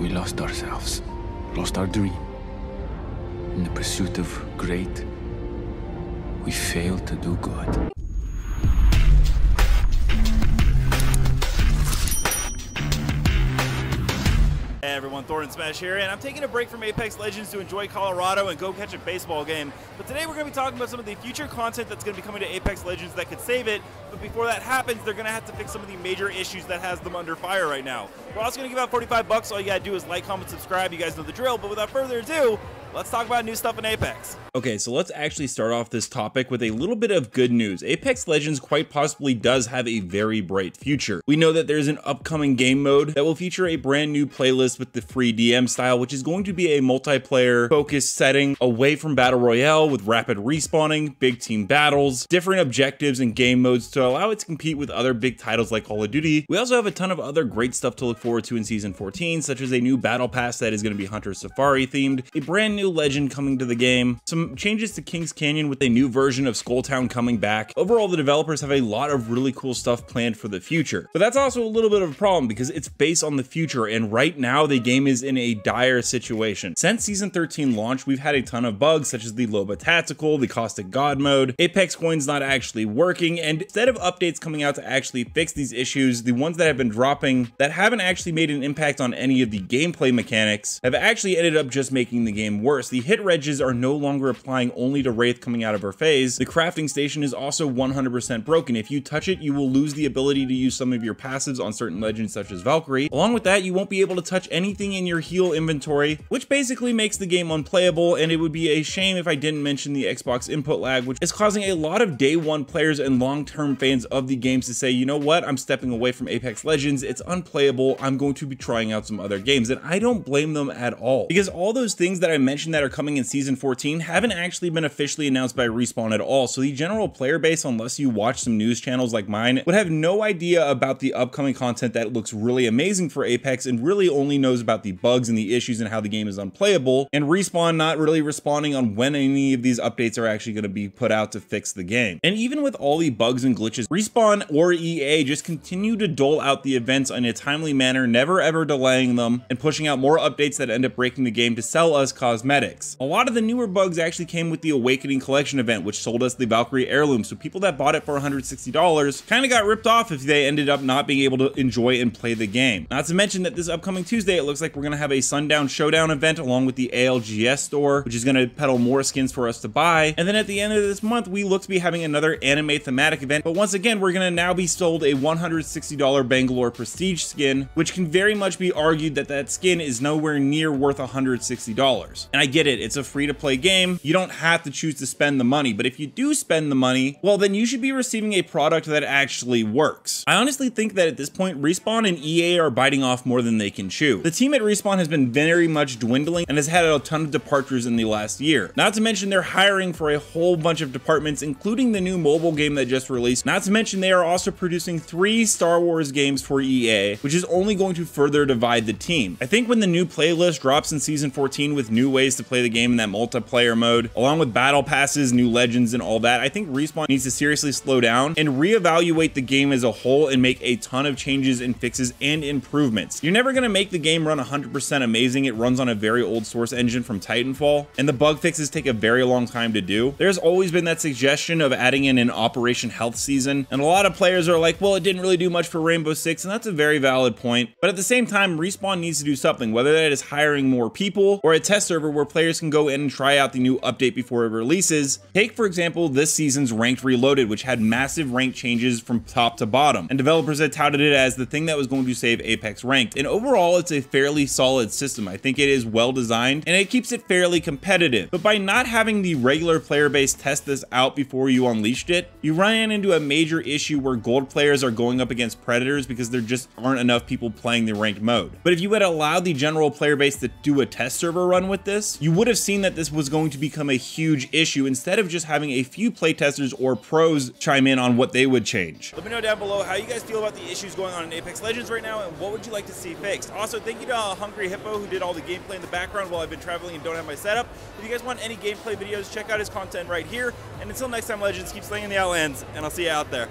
We lost ourselves, lost our dream. In the pursuit of great, we failed to do good. Hey everyone, Thordan Smash here, and I'm taking a break from Apex Legends to enjoy Colorado and go catch a baseball game. But today we're going to be talking about some of the future content that's going to be coming to Apex Legends that could save it. But before that happens, they're going to have to fix some of the major issues that has them under fire right now. We're also going to give out 45 bucks. All you got to do is like, comment, subscribe. You guys know the drill. But without further ado, let's talk about new stuff in Apex. Okay, so let's actually start off this topic with a little bit of good news. Apex Legends quite possibly does have a very bright future. We know that there's an upcoming game mode that will feature a brand new playlist with the free DM style, which is going to be a multiplayer focused setting away from Battle Royale with rapid respawning, big team battles, different objectives and game modes to allow it to compete with other big titles like Call of Duty. We also have a ton of other great stuff to look forward to in Season 14, such as a new battle pass that is going to be Hunter Safari themed, a brand new legend coming to the game, some changes to Kings Canyon with a new version of Skulltown coming back. Overall, the developers have a lot of really cool stuff planned for the future. But that's also a little bit of a problem because it's based on the future, and right now the game is in a dire situation. Since Season 13 launch, we've had a ton of bugs such as the Loba Tactical, the Caustic God mode, Apex coins not actually working, and instead of updates coming out to actually fix these issues, the ones that have been dropping that haven't actually made an impact on any of the gameplay mechanics have actually ended up just making the game worse. The hit regs are no longer applying only to Wraith coming out of her phase. The crafting station is also 100% broken. If you touch it, you will lose the ability to use some of your passives on certain legends such as Valkyrie. Along with that, you won't be able to touch anything in your heal inventory, which basically makes the game unplayable, and it would be a shame if I didn't mention the Xbox input lag, which is causing a lot of day one players and long-term fans of the games to say, you know what, I'm stepping away from Apex Legends, it's unplayable, I'm going to be trying out some other games, and I don't blame them at all, because all those things that I mentioned that are coming in Season 14 haven't actually been officially announced by Respawn at all, so the general player base, unless you watch some news channels like mine, would have no idea about the upcoming content that looks really amazing for Apex and really only knows about the bugs and the issues and how the game is unplayable, and Respawn not really responding on when any of these updates are actually going to be put out to fix the game. And even with all the bugs and glitches, Respawn or EA just continue to dole out the events in a timely manner, never ever delaying them and pushing out more updates that end up breaking the game to sell us cosmetics. A lot of the newer bugs actually came with the Awakening Collection event, which sold us the Valkyrie heirloom, so people that bought it for $160 kind of got ripped off if they ended up not being able to enjoy and play the game. Not to mention that this upcoming Tuesday, it looks like we're going to have a Sundown Showdown event along with the ALGS store, which is going to peddle more skins for us to buy. And then at the end of this month, we look to be having another anime thematic event, but once again, we're going to now be sold a $160 Bangalore Prestige skin, which can very much be argued that that skin is nowhere near worth $160. And I get it, it's a free-to-play game, you don't have to choose to spend the money, but if you do spend the money, well then you should be receiving a product that actually works. I honestly think that at this point, Respawn and EA are biting off more than they can chew. The team at Respawn has been very much dwindling and has had a ton of departures in the last year. Not to mention they're hiring for a whole bunch of departments, including the new mobile game that just released. Not to mention they are also producing 3 Star Wars games for EA, which is only going to further divide the team. I think when the new playlist drops in Season 14 with new ways to play the game in that multiplayer mode, along with battle passes, new legends, and all that, I think Respawn needs to seriously slow down and reevaluate the game as a whole and make a ton of changes and fixes and improvements. You're never going to make the game run 100% amazing. It runs on a very old source engine from Titanfall, and the bug fixes take a very long time to do. There's always been that suggestion of adding in an Operation Health season, and a lot of players are like, well, it didn't really do much for Rainbow Six, and that's a very valid point. But at the same time, Respawn needs to do something, whether that is hiring more people or a test server where players can go in and try out the new update before it releases. Take, for example, this season's Ranked Reloaded, which had massive rank changes from top to bottom, and developers had touted it as the thing that was going to save Apex Ranked. And overall, it's a fairly solid system. I think it is well designed, and it keeps it fairly competitive. But by not having the regular player base test this out before you unleashed it, you run into a major issue where gold players are going up against predators because there just aren't enough people playing the ranked mode. But if you had allowed the general player base to do a test server run with this, you would have seen that this was going to become a huge issue instead of just having a few playtesters or pros chime in on what they would change. Let me know down below how you guys feel about the issues going on in Apex Legends right now, and what would you like to see fixed. Also, thank you to Hungry Hippo who did all the gameplay in the background while I've been traveling and don't have my setup. If you guys want any gameplay videos, check out his content right here. And until next time, Legends, keep slinging the outlands, and I'll see you out there.